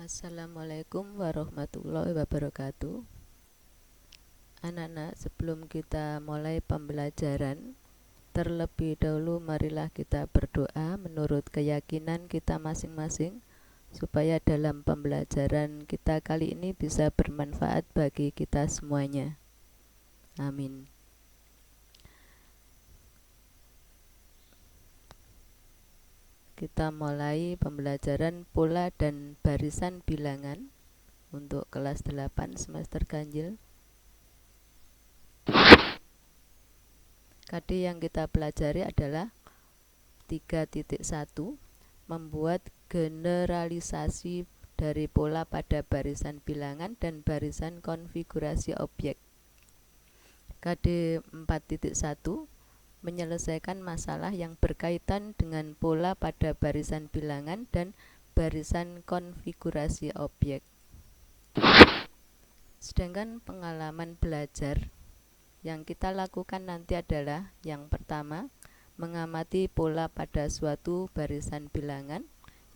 Assalamualaikum warahmatullahi wabarakatuh. Anak-anak, sebelum kita mulai pembelajaran, terlebih dahulu marilah kita berdoa menurut keyakinan kita masing-masing, supaya dalam pembelajaran kita kali ini bisa bermanfaat bagi kita semuanya. Amin. Kita mulai pembelajaran pola dan barisan bilangan untuk kelas 8 semester ganjil. KD yang kita pelajari adalah 3.1, membuat generalisasi dari pola pada barisan bilangan dan barisan konfigurasi objek. KD 4.1, menyelesaikan masalah yang berkaitan dengan pola pada barisan bilangan dan barisan konfigurasi objek. Sedangkan pengalaman belajar yang kita lakukan nanti adalah yang pertama, mengamati pola pada suatu barisan bilangan.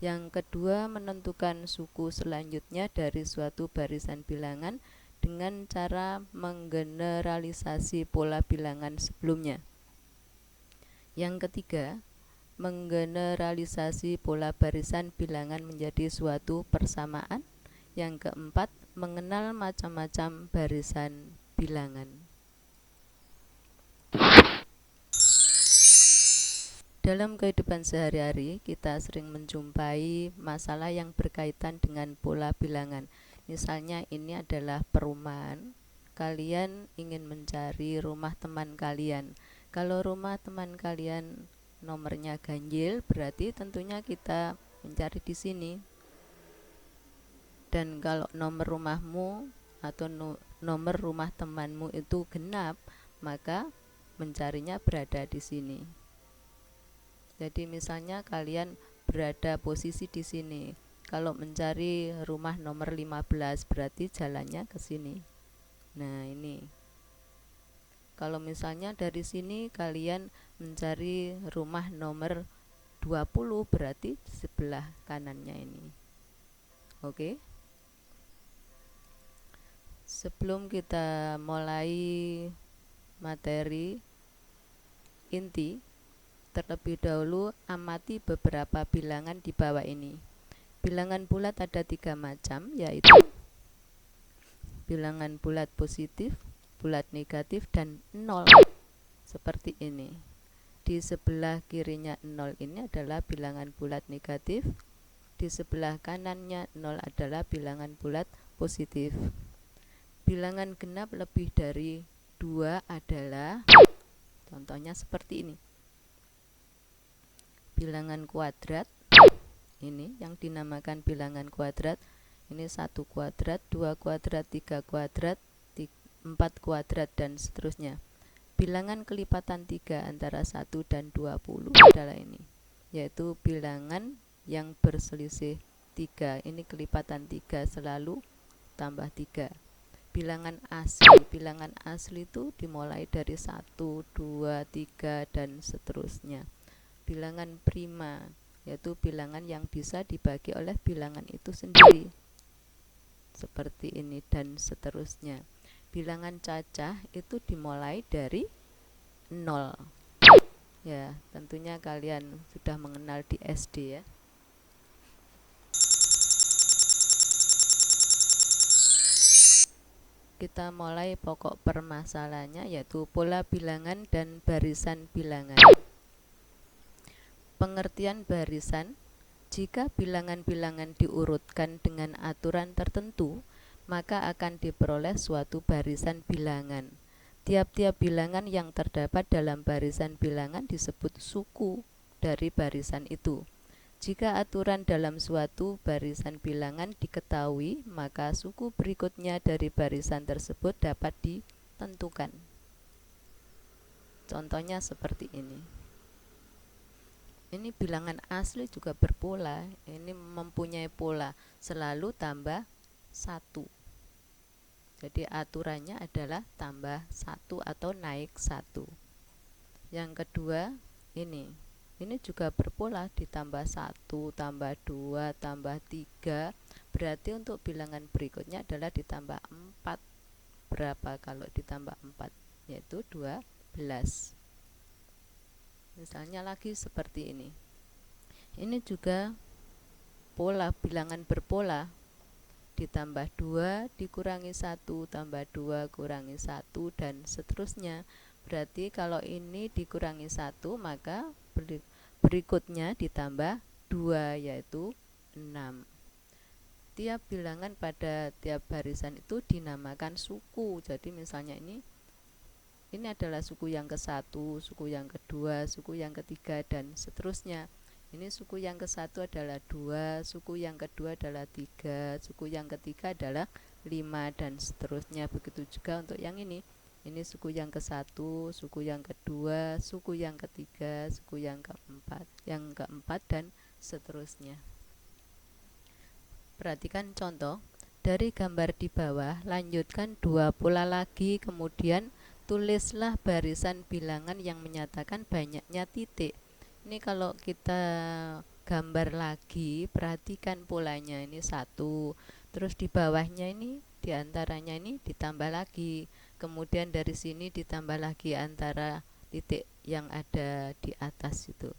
Yang kedua, menentukan suku selanjutnya dari suatu barisan bilangan dengan cara menggeneralisasi pola bilangan sebelumnya. Yang ketiga, menggeneralisasi pola barisan bilangan menjadi suatu persamaan. Yang keempat, mengenal macam-macam barisan bilangan. Dalam kehidupan sehari-hari, kita sering menjumpai masalah yang berkaitan dengan pola bilangan. Misalnya ini adalah perumahan. Kalian ingin mencari rumah teman kalian. Kalau rumah teman kalian nomornya ganjil, berarti tentunya kita mencari di sini. Dan kalau nomor rumahmu atau nomor rumah temanmu itu genap, maka mencarinya berada di sini. Jadi misalnya kalian berada posisi di sini. Kalau mencari rumah nomor 15 berarti jalannya ke sini. Nah, ini. Kalau misalnya dari sini kalian mencari rumah nomor 20 berarti di sebelah kanannya ini. Oke. Sebelum kita mulai materi inti, terlebih dahulu amati beberapa bilangan di bawah ini. Bilangan bulat ada 3 macam, yaitu bilangan bulat positif, bulat negatif, dan 0. Seperti ini. Di sebelah kirinya 0 ini adalah bilangan bulat negatif. Di sebelah kanannya 0 adalah bilangan bulat positif. Bilangan genap lebih dari 2 adalah, contohnya seperti ini. Bilangan kuadrat, ini yang dinamakan bilangan kuadrat. Ini 1 kuadrat, 2 kuadrat, 3 kuadrat, 4 kuadrat, dan seterusnya. Bilangan kelipatan 3 antara 1 dan 20 adalah ini, yaitu bilangan yang berselisih 3. Ini kelipatan 3 selalu tambah 3. Bilangan asli itu dimulai dari 1, 2, 3, dan seterusnya. Bilangan prima, yaitu bilangan yang bisa dibagi oleh bilangan itu sendiri, seperti ini, dan seterusnya. Bilangan cacah itu dimulai dari 0. Ya, tentunya kalian sudah mengenal di SD ya. Kita mulai pokok permasalahannya, yaitu pola bilangan dan barisan bilangan. Pengertian barisan: jika bilangan-bilangan diurutkan dengan aturan tertentu, maka akan diperoleh suatu barisan bilangan. Tiap-tiap bilangan yang terdapat dalam barisan bilangan disebut suku dari barisan itu. Jika aturan dalam suatu barisan bilangan diketahui, maka suku berikutnya dari barisan tersebut dapat ditentukan. Contohnya seperti ini. Ini bilangan asli juga berpola. Ini mempunyai pola selalu tambah 1. Jadi aturannya adalah tambah 1 atau naik 1. Yang kedua, ini juga berpola, ditambah 1, tambah 2, tambah 3. Berarti untuk bilangan berikutnya adalah ditambah 4. Berapa kalau ditambah 4? Yaitu 12. Misalnya lagi seperti ini. Ini juga pola bilangan berpola, ditambah 2 dikurangi 1 tambah 2 kurangi 1 dan seterusnya. Berarti kalau ini dikurangi 1 maka berikutnya ditambah 2 yaitu 6. Tiap bilangan pada tiap barisan itu dinamakan suku. Jadi misalnya ini adalah suku yang ke-1, suku yang kedua, suku yang ketiga dan seterusnya. Ini suku yang ke-1 adalah 2, suku yang kedua adalah 3, suku yang ketiga adalah 5 dan seterusnya. Begitu juga untuk yang ini. Ini suku yang ke-1, suku yang kedua, suku yang ketiga, suku yang keempat dan seterusnya. Perhatikan contoh. Dari gambar di bawah, lanjutkan 2 pola lagi, kemudian tulislah barisan bilangan yang menyatakan banyaknya titik. Ini kalau kita gambar lagi, perhatikan polanya. Ini 1, terus di bawahnya ini diantaranya ini ditambah lagi, kemudian dari sini ditambah lagi antara titik yang ada di atas itu.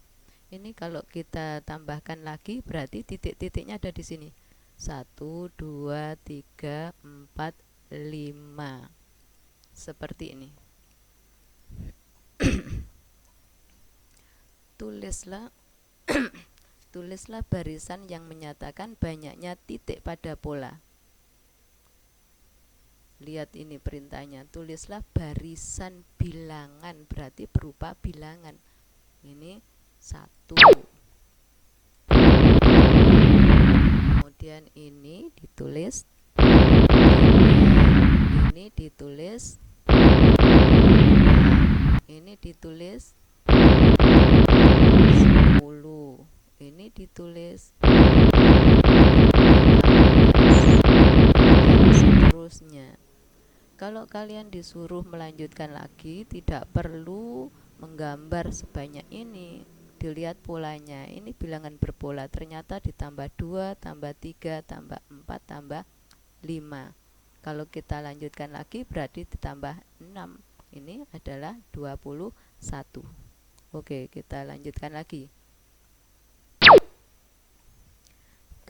Ini kalau kita tambahkan lagi berarti titik-titiknya ada di sini. 1, 2, 3, 4, 5. Seperti ini. Tulislah barisan yang menyatakan banyaknya titik pada pola. Lihat ini perintahnya, tulislah barisan bilangan, berarti berupa bilangan. Ini 1. Kemudian ini ditulis 3. Ini ditulis, ini ditulis 10. Ini ditulis 15 dan seterusnya. Kalau kalian disuruh melanjutkan lagi, tidak perlu menggambar sebanyak ini. Dilihat polanya. Ini bilangan berpola, ternyata ditambah 2, tambah 3, tambah 4, tambah 5. Kalau kita lanjutkan lagi berarti ditambah 6. Ini adalah 21. Oke, kita lanjutkan lagi.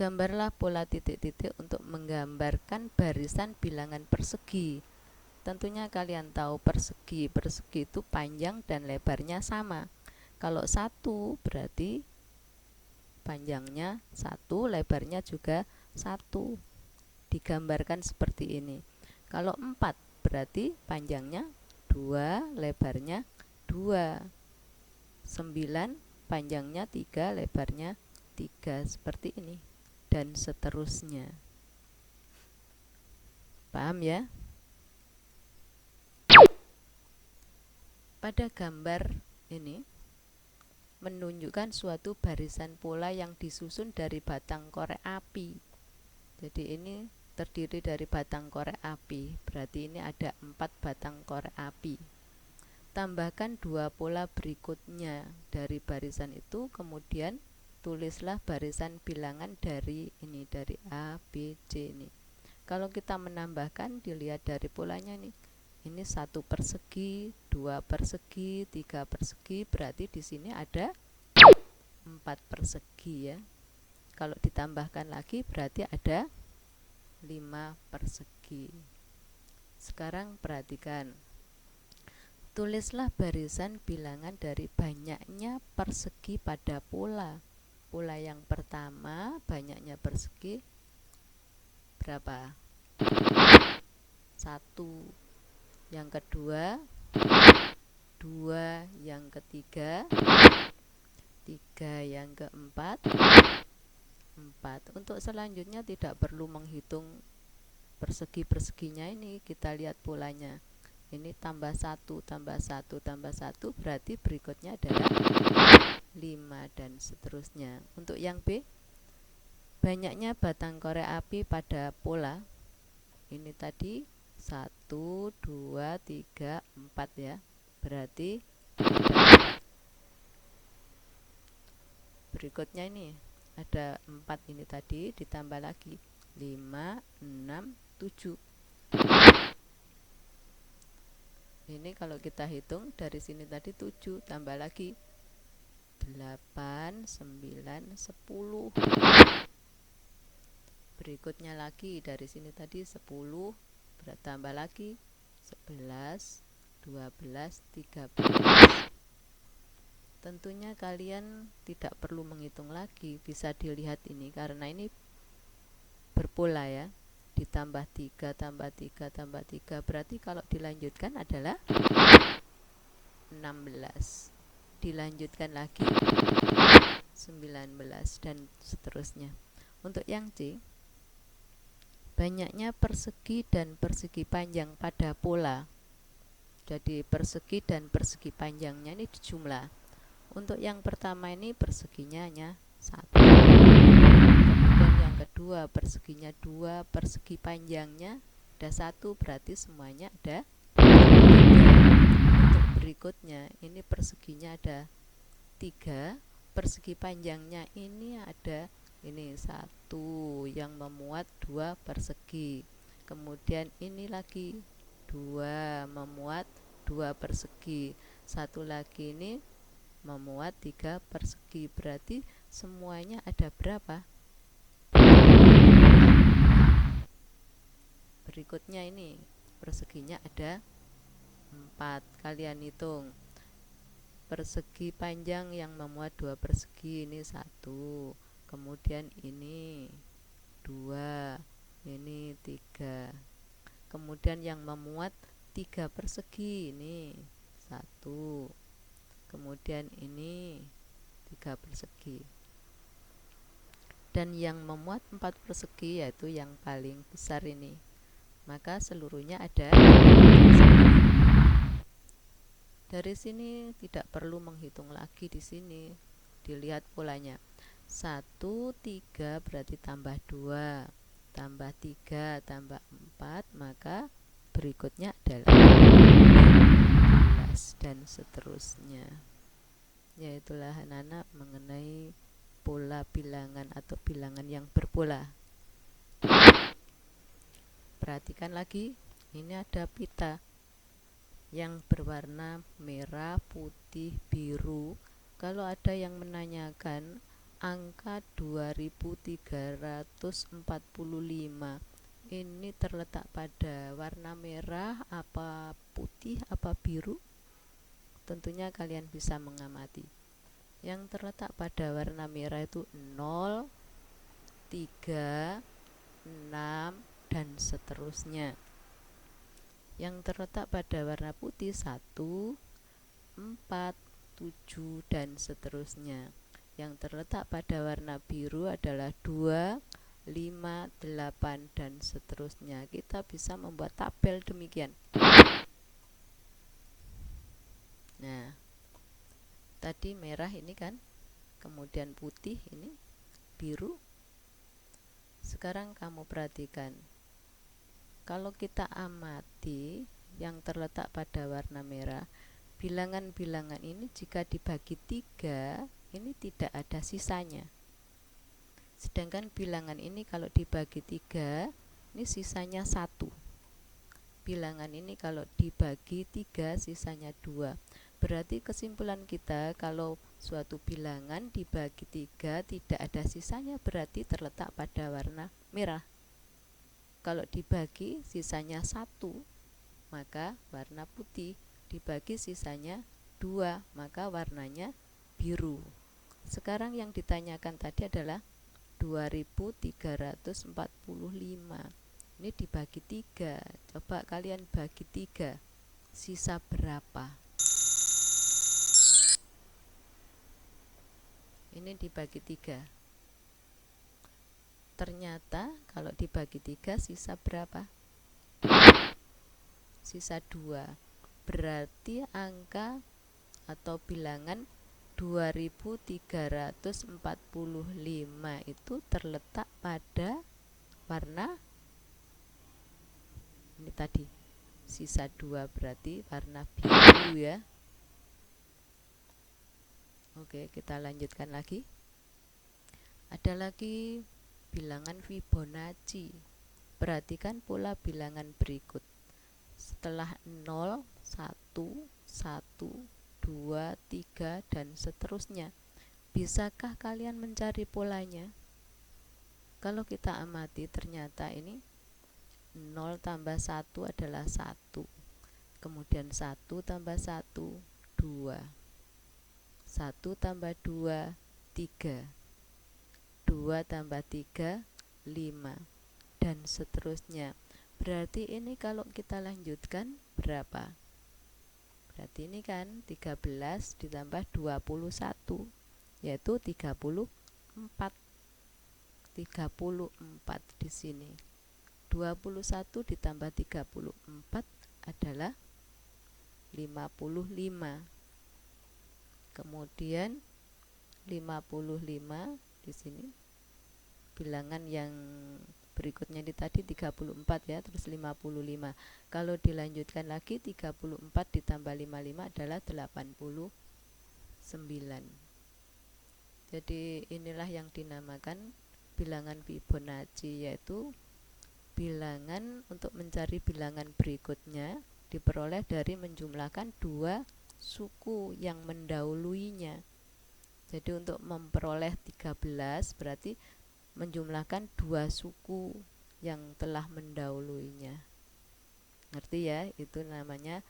Gambarlah pola titik-titik untuk menggambarkan barisan bilangan persegi. Tentunya kalian tahu persegi itu panjang dan lebarnya sama. Kalau 1 berarti panjangnya 1, lebarnya juga 1. Digambarkan seperti ini. Kalau 4 berarti panjangnya 2, lebarnya 2. 9 panjangnya 3, lebarnya 3. Seperti ini dan seterusnya. Paham ya? Pada gambar ini menunjukkan suatu barisan pola yang disusun dari batang korek api. Jadi ini terdiri dari batang korek api, berarti ini ada 4 batang korek api. Tambahkan 2 pola berikutnya dari barisan itu, kemudian tulislah barisan bilangan dari ini, dari A, B, C ini. Kalau kita menambahkan, dilihat dari polanya nih. Ini 1 persegi, 2 persegi, 3 persegi, berarti di sini ada 4 persegi ya. Kalau ditambahkan lagi berarti ada 5 persegi. Sekarang perhatikan. Tulislah barisan bilangan dari banyaknya persegi pada pola. Pola yang pertama banyaknya persegi berapa? 1. Yang kedua 2, yang ketiga 3, yang keempat 4. Untuk selanjutnya tidak perlu menghitung persegi-perseginya, ini kita lihat polanya. Ini tambah 1, tambah 1, tambah 1, berarti berikutnya adalah 5 dan seterusnya. Untuk yang B, banyaknya batang korek api pada pola. Ini tadi 1, 2, 3, 4 ya. Berarti berikutnya ini ada 4 ini tadi, ditambah lagi 5, 6, 7. Ini kalau kita hitung dari sini tadi 7 tambah lagi 8, 9, 10. Berikutnya lagi dari sini tadi 10, bertambah lagi 11, 12, 13. Tentunya kalian tidak perlu menghitung lagi, bisa dilihat ini karena ini berpola ya. Ditambah 3 tambah 3 tambah 3, berarti kalau dilanjutkan adalah 16, dilanjutkan lagi 19 dan seterusnya. Untuk yang C, banyaknya persegi dan persegi panjang pada pola. Jadi persegi dan persegi panjangnya ini dijumlah. Untuk yang pertama ini perseginya hanya 1. Kemudian yang kedua perseginya 2, persegi panjangnya ada 1, berarti semuanya ada 3. Untuk berikutnya ini perseginya ada 3, persegi panjangnya ini ada ini 1 yang memuat 2 persegi. Kemudian ini lagi 2 memuat 2 persegi. Satu lagi ini memuat 3 persegi. Berarti semuanya ada berapa? Berikutnya ini perseginya ada 4. Kalian hitung. Persegi panjang yang memuat 2 persegi ini 1. Kemudian ini 2. Ini 3. Kemudian yang memuat 3 persegi ini 1. Kemudian ini 3 persegi. Dan yang memuat 4 persegi yaitu yang paling besar ini. Maka seluruhnya ada 10. Dari sini tidak perlu menghitung lagi di sini. Dilihat polanya. 1, 3 berarti tambah 2, tambah 3, tambah 4, maka berikutnya adalah 15 dan seterusnya. Yaitulah anak-anak mengenai pola bilangan atau bilangan yang berpola. Perhatikan lagi, ini ada pita yang berwarna merah, putih, biru. Kalau ada yang menanyakan angka 2345 ini terletak pada warna merah, apa putih, apa biru, tentunya kalian bisa mengamati. Yang terletak pada warna merah itu 0, 3, 6 dan seterusnya. Yang terletak pada warna putih 1, 4, 7 dan seterusnya. Yang terletak pada warna biru adalah 2, 5, 8 dan seterusnya. Kita bisa membuat tabel demikian. Nah, tadi merah ini kan, kemudian putih ini, biru. Sekarang kamu perhatikan, kalau kita amati yang terletak pada warna merah, bilangan-bilangan ini jika dibagi 3, ini tidak ada sisanya. Sedangkan bilangan ini kalau dibagi 3, ini sisanya 1. Bilangan ini kalau dibagi 3, sisanya 2. Berarti kesimpulan kita, kalau suatu bilangan dibagi 3 tidak ada sisanya, berarti terletak pada warna merah. Kalau dibagi sisanya 1, maka warna putih. Dibagi sisanya 2, maka warnanya biru. Sekarang yang ditanyakan tadi adalah 2345. Ini dibagi 3. Coba kalian bagi 3, sisa berapa? Ini dibagi 3. Ternyata kalau dibagi 3 sisa berapa? Sisa 2. Berarti angka atau bilangan 2345 itu terletak pada warna ini tadi. Sisa 2 berarti warna biru ya. Oke, kita lanjutkan lagi. Ada lagi bilangan Fibonacci. Perhatikan pola bilangan berikut. Setelah 0, 1, 1, 2, 3, dan seterusnya. Bisakah kalian mencari polanya? Kalau kita amati ternyata ini 0 tambah 1 adalah 1. Kemudian 1 tambah 1, 2. 1 tambah 2, 3. 2 tambah 3, 5. Dan seterusnya. Berarti ini kalau kita lanjutkan berapa? Berarti ini kan 13 ditambah 21, yaitu 34. 34 di sini. 21 ditambah 34 adalah 55. Kemudian 55 di sini. Bilangan yang berikutnya ini tadi 34 ya, terus 55. Kalau dilanjutkan lagi 34 ditambah 55 adalah 89. Jadi inilah yang dinamakan bilangan Fibonacci, yaitu bilangan untuk mencari bilangan berikutnya diperoleh dari menjumlahkan dua suku yang mendahuluinya. Jadi untuk memperoleh 13 berarti menjumlahkan dua suku yang telah mendahuluinya. Ngerti ya? Itu namanya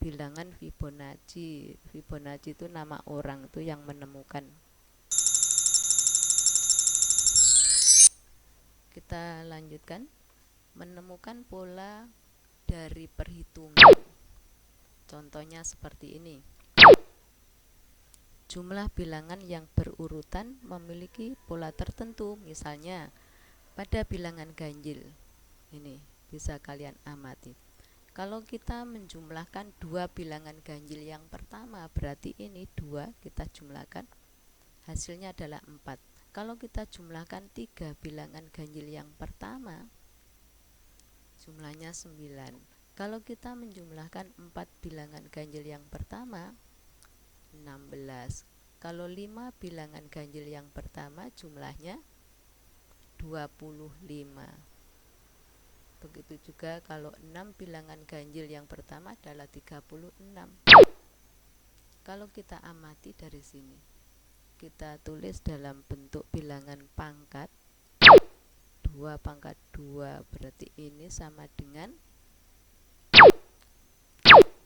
bilangan Fibonacci. Fibonacci itu nama orang itu yang menemukan. Kita lanjutkan. Menemukan pola dari perhitungan. Contohnya seperti ini. Jumlah bilangan yang berurutan memiliki pola tertentu. Misalnya pada bilangan ganjil. Ini bisa kalian amati. Kalau kita menjumlahkan dua bilangan ganjil yang pertama, berarti ini 2 kita jumlahkan, hasilnya adalah 4. Kalau kita jumlahkan 3 bilangan ganjil yang pertama, jumlahnya 9. Kalau kita menjumlahkan 4 bilangan ganjil yang pertama, 16. Kalau 5 bilangan ganjil yang pertama jumlahnya 25. Begitu juga kalau 6 bilangan ganjil yang pertama adalah 36. Kalau kita amati dari sini, kita tulis dalam bentuk bilangan pangkat. 2 pangkat 2 berarti ini sama dengan,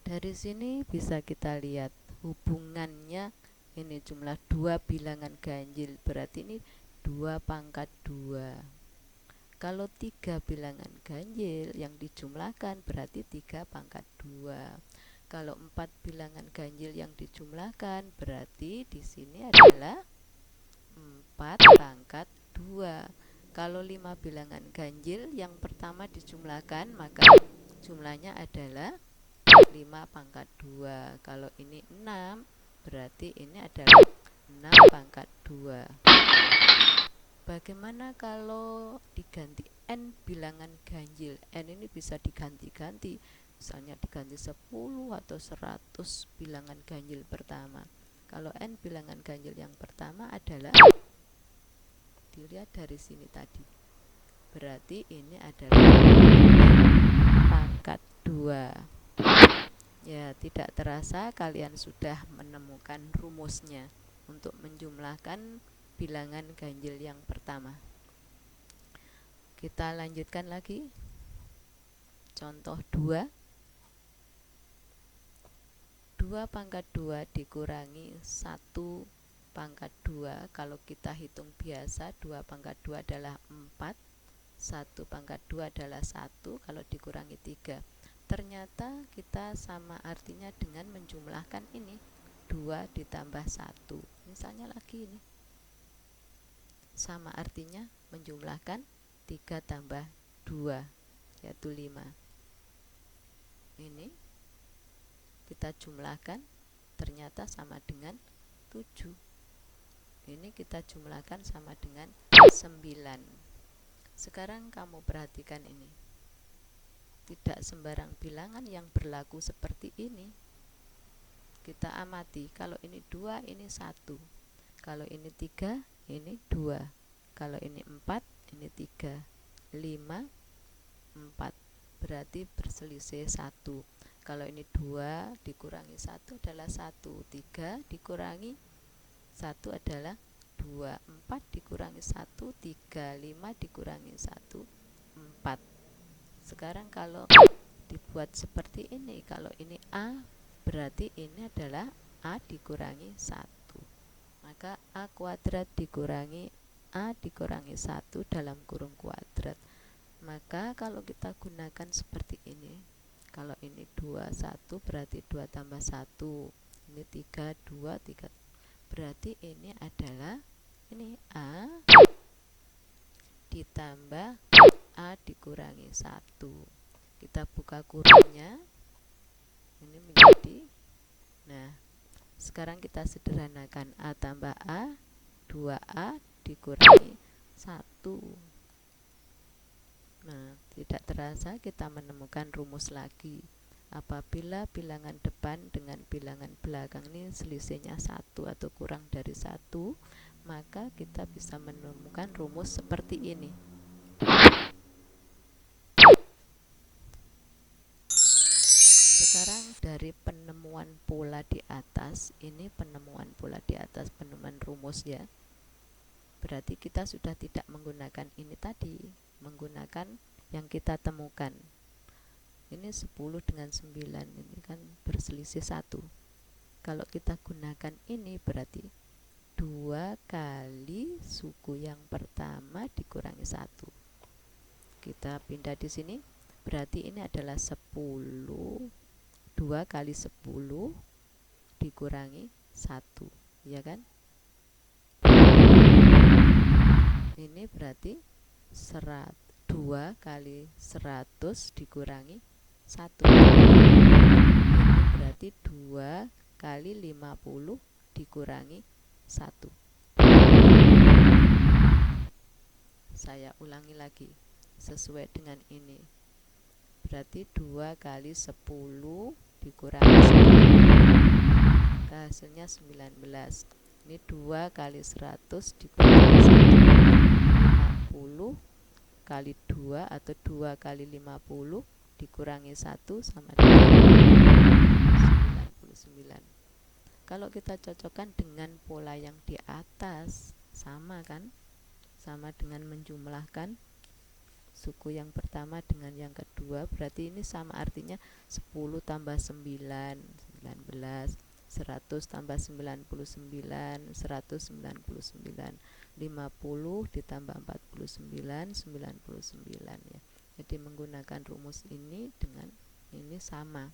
dari sini bisa kita lihat hubungannya. Ini jumlah 2 bilangan ganjil berarti ini 2 pangkat 2. Kalau 3 bilangan ganjil yang dijumlahkan berarti 3 pangkat 2. Kalau 4 bilangan ganjil yang dijumlahkan berarti di sini adalah 4 pangkat 2. Kalau 5 bilangan ganjil yang pertama dijumlahkan maka jumlahnya adalah 5 pangkat 2. Kalau ini 6 berarti ini adalah 6 pangkat 2. Bagaimana kalau diganti n bilangan ganjil? N ini bisa diganti-ganti, misalnya diganti 10 atau 100 bilangan ganjil pertama. Kalau n bilangan ganjil yang pertama adalah, dilihat dari sini tadi, berarti ini adalah pangkat 2. Ya, tidak terasa kalian sudah menemukan rumusnya untuk menjumlahkan bilangan ganjil yang pertama. Kita lanjutkan lagi. Contoh 2. 2 pangkat 2 dikurangi 1 pangkat 2. Kalau kita hitung biasa, 2 pangkat 2 adalah 4. 1 pangkat 2 adalah 1. Kalau dikurangi 3. Ternyata kita sama artinya dengan menjumlahkan ini 2 ditambah 1. Misalnya lagi ini sama artinya menjumlahkan 3 tambah 2 yaitu 5. Ini kita jumlahkan ternyata sama dengan 7. Ini kita jumlahkan sama dengan 9. Sekarang kamu perhatikan ini. Tidak sembarang bilangan yang berlaku seperti ini. Kita amati, kalau ini 2, ini 1. Kalau ini 3, ini 2. Kalau ini 4, ini 3, 5, 4, berarti berselisih 1. Kalau ini 2 dikurangi 1 adalah 1, 3 dikurangi 1 adalah 2, 4 dikurangi 1, 3, 5 dikurangi 1, 4. Sekarang kalau dibuat seperti ini, kalau ini A, berarti ini adalah A dikurangi 1. Maka A kuadrat dikurangi A dikurangi 1 dalam kurung kuadrat. Maka kalau kita gunakan seperti ini, kalau ini 2, 1 berarti 2 tambah 1. Ini 3, 2, 3. Berarti ini adalah ini A ditambah A dikurangi 1. Kita buka kurungnya, ini menjadi, nah sekarang kita sederhanakan, A tambah A, 2A dikurangi 1. Nah, tidak terasa kita menemukan rumus lagi. Apabila bilangan depan dengan bilangan belakang ini selisihnya 1 atau kurang dari 1, maka kita bisa menemukan rumus seperti ini. Sekarang dari penemuan pola di atas, ini penemuan pola di atas, penemuan rumus ya. Berarti kita sudah tidak menggunakan ini tadi, menggunakan yang kita temukan. Ini 10 dengan 9, ini kan berselisih 1. Kalau kita gunakan ini berarti 2 kali suku yang pertama dikurangi 1. Kita pindah di sini, berarti ini adalah 10, 2 kali 10 dikurangi 1, ya kan? Ini berarti 2 kali 100 dikurangi 1. Ini berarti 2 kali 50 dikurangi 1. Saya ulangi lagi sesuai dengan ini. Berarti 2 kali 10 dikurangi 1, hasilnya 19. Ini 2 kali 100 dikurangi 1, 50 kali 2 atau 2 kali 50 dikurangi 1 sama dengan 99. Kalau kita cocokkan dengan pola yang di atas, sama kan? Sama dengan menjumlahkan suku yang pertama dengan yang kedua, berarti ini sama, artinya 10 tambah 9, 19, 100 tambah 99, 199, 50 ditambah 49, 99 ya. Jadi menggunakan rumus ini dengan ini sama.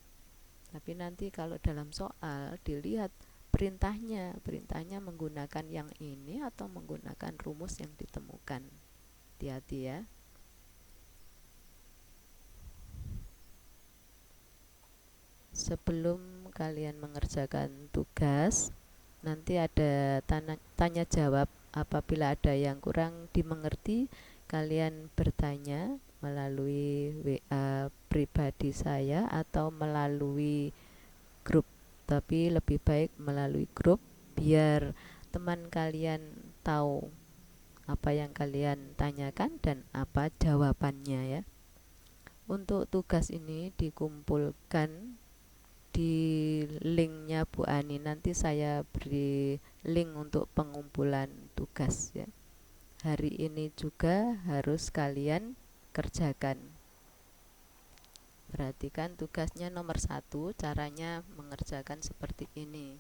Tapi nanti kalau dalam soal dilihat perintahnya menggunakan yang ini atau menggunakan rumus yang ditemukan. Hati-hati ya. Sebelum kalian mengerjakan tugas, nanti ada tanya jawab. Apabila ada yang kurang dimengerti, kalian bertanya melalui WA pribadi saya atau melalui grup. Tapi lebih baik melalui grup biar teman kalian tahu apa yang kalian tanyakan dan apa jawabannya ya. Untuk tugas ini dikumpulkan di linknya Bu Ani, nanti saya beri link untuk pengumpulan tugas ya. Hari ini juga harus kalian kerjakan. Perhatikan tugasnya nomor 1, caranya mengerjakan seperti ini.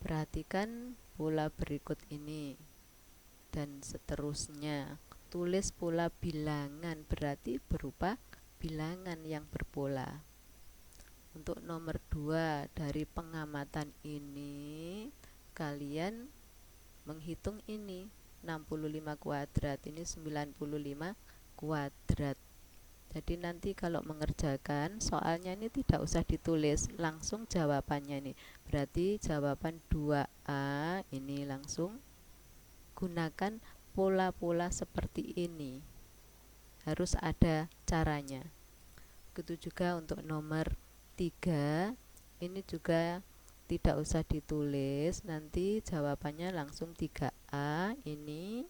Perhatikan pola berikut ini dan seterusnya. Tulis pola bilangan, berarti berupa bilangan yang berpola. Untuk nomor 2, dari pengamatan ini kalian menghitung ini 65 kuadrat, ini 95 kuadrat. Jadi nanti kalau mengerjakan soalnya ini tidak usah ditulis, langsung jawabannya ini. Berarti jawaban 2A ini langsung gunakan pola-pola seperti ini. Harus ada caranya. Begitu juga untuk nomor 3, ini juga tidak usah ditulis, nanti jawabannya langsung 3A ini,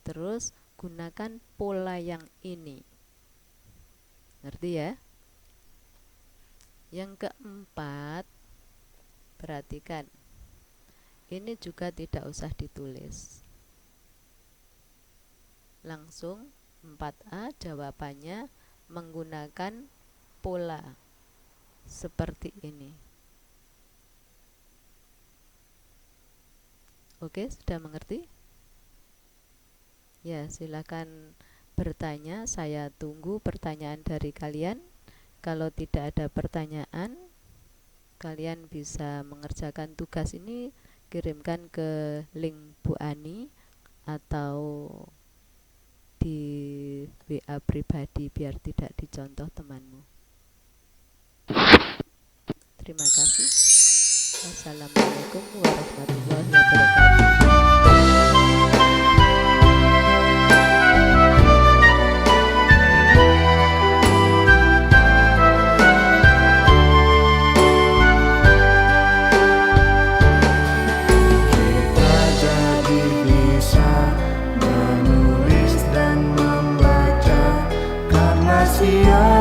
terus gunakan pola yang ini. Ngerti ya? Yang keempat, perhatikan. Ini juga tidak usah ditulis. Langsung 4A jawabannya menggunakan pola seperti ini. Oke, sudah mengerti? Ya, silakan bertanya. Saya tunggu pertanyaan dari kalian. Kalau tidak ada pertanyaan, kalian bisa mengerjakan tugas ini, kirimkan ke link Bu Ani atau di WA pribadi biar tidak dicontoh temanmu. Terima kasih. Wassalamualaikum warahmatullahi wabarakatuh. Sia